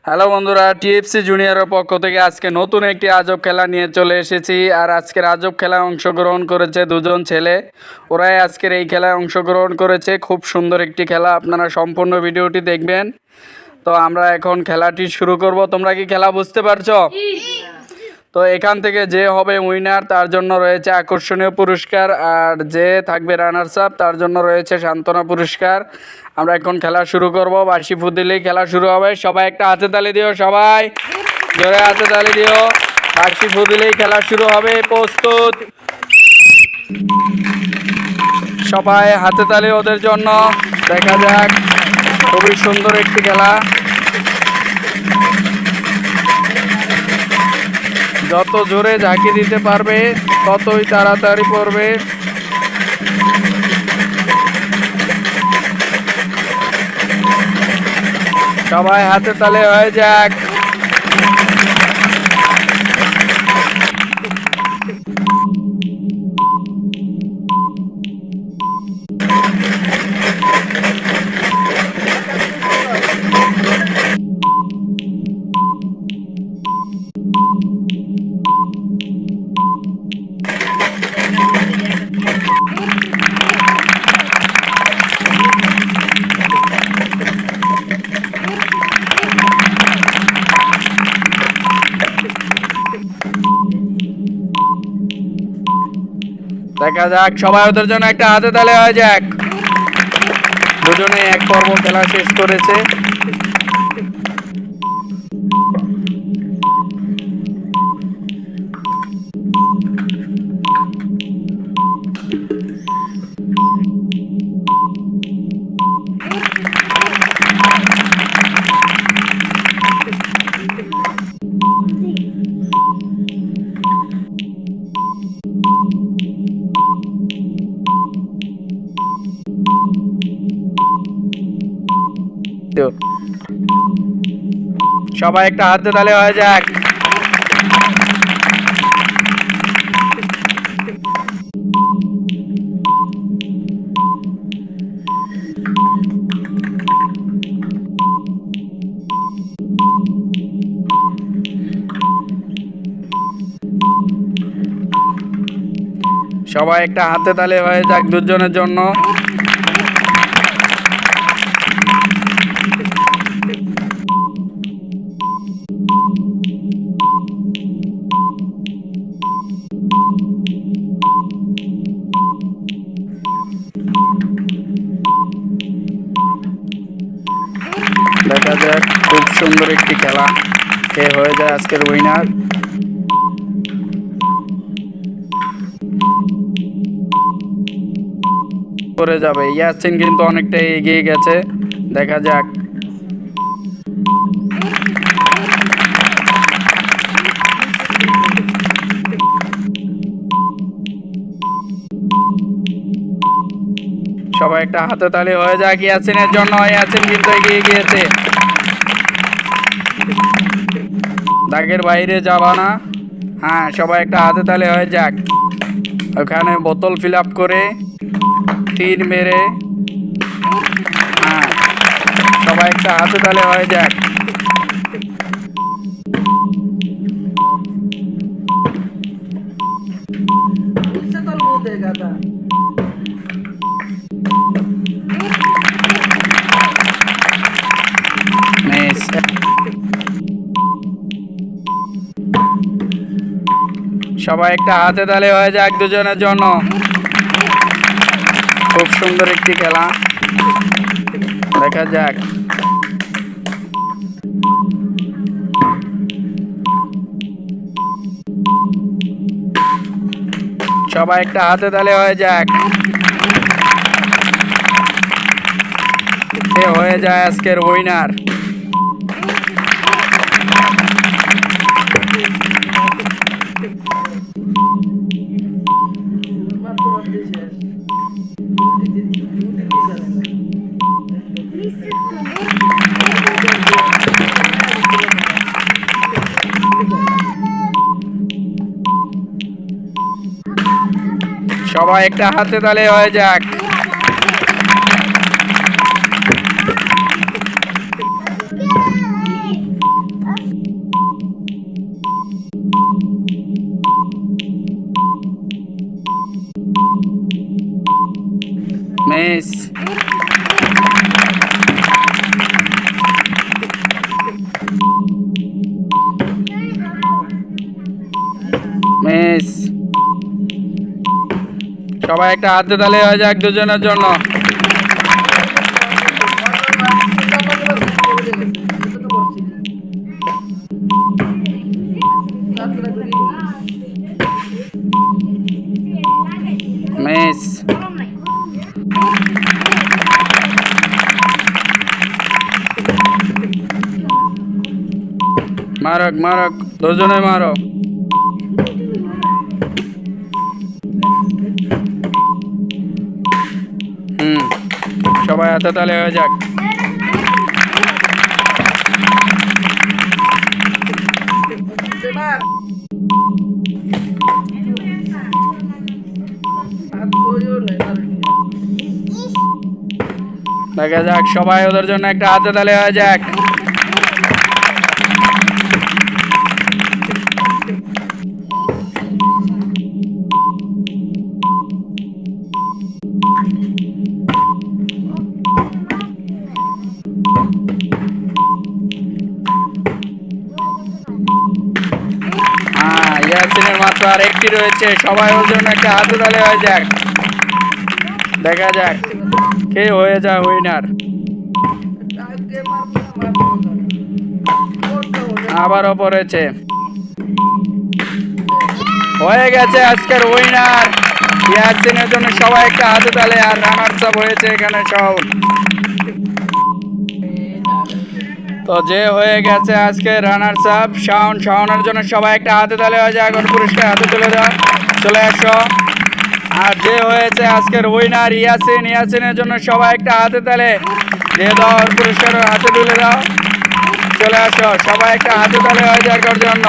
Hello বন্ধুরা, TFC জুনিয়রের পক্ষ থেকে আজকে নতুন একটি আজব খেলা নিয়ে চলে এসেছি। আর আজকের আজব খেলায় অংশগ্রহণ করেছে দুজন ছেলে। ওরাই আজকের এই খেলায় অংশগ্রহণ করেছে। খুব সুন্দর একটি খেলা, আপনারা সম্পূর্ণ ভিডিওটি দেখবেন। তো আমরা এখন খেলাটি শুরু করব। তোমরা কি খেলা বুঝতে পারছো? তো এখান থেকে যে হবে উইনার তার জন্য রয়েছে আকর্ষণীয় পুরস্কার, আর যে থাকবে রানার্স আপ তার জন্য রয়েছে সান্ত্বনা পুরস্কার। আমরা এখন খেলা শুরু করব। বাঁশি ফু দিলেই খেলা শুরু হবে। সবাই একটা হাতে তালি দিও, সবাই জোরে হাতে তালি দিও। বাঁশি ফু দিলেই খেলা শুরু হবে। প্রস্তুত, সবাই হাতে তালি ওদের জন্য। দেখা যাক, খুবই সুন্দর একটি খেলা। যত জোরে ঝাঁকি দিতে পারবে ততই তাড়াতাড়ি পড়বে। সবাই হাতে তালে হয়ে যাক। দেখা যাক, সবাই ওদের জন্য একটা হাতে তালে হয়ে যাক। দুজনে এক পর্ব খেলা শেষ করেছে। সবাই একটা হাতে তালে হয়ে যাক। সবাই একটা হাতে তালে হয়ে যাক দুজনের জন্য। দেখা যাক, খুব সুন্দর একটি খেলা। কে হয়ে যায় আজকের উইনার? করে যাবে ইয়াসিন, কিন্তু অনেকটা এগিয়ে গেছে। দেখা যাক। সবাই একটা হাতে তালি হয়ে যাক ইয়াসিনের জন্য। ইয়াসিন কিন্তু এগিয়ে গিয়েছে। দাগের বাইরে যাবা না। হ্যাঁ, সবাই একটা হাতে তালি হয়ে যাক। ওখানে বোতল ফিল আপ করে তীর মেরে, হ্যাঁ, সবাই একটা হাতে তালি হয়ে যাক। সবাই একটা হাতে তালে হয়ে যাক দুজনের জন্য। খুব সুন্দর একটি খেলা। দেখা যাক। সবাই একটা হাতে তালে হয়ে যাক। কে হয়ে যায় আজকের উইনার? সবাই একটা হাতে তালে হয়ে যাক। মিস। মিস। সবাই একটা হাতে তালি হয়ে যাক দুজনের জন্য। মিস। মারক মারক, দুজনে মারো। সবাই হাতে তালি হয়ে যাক। দেখা যাক, সবাই ওদের জন্য একটা হাতে তালি হয়ে যাক। ইয়াসিনের মাত্র আর একটি রয়েছে, সবাই ওর জন্য একটা হাতে তালি হয়ে যাক। দেখা যাক কে হয়ে যায় উইনার। আবারও পড়েছে, হয়ে গেছে আজকের উইনার ইয়াসিনের জন্য সবাই একটা হাতে তালি। আর রানার্স আপ হয়েছে এখানে সব। তো যে হয়ে গেছে আজকে রানার্স আপ শাওন, শাওনের জন্য সবাই একটা হাতে তালি হয়ে যায়। এখন পুরস্কার হাতে তুলে দাও, চলে আসো। আর যে হয়েছে আজকের উইনার ইয়াসিন, ইয়াসিনের জন্য সবাই একটা হাতে তালি দিয়ে দাও, পুরস্কার হাতে তুলে দাও, চলে আসো। সবাই একটা হাতে তালি হয়ে যাওয়ার জন্য।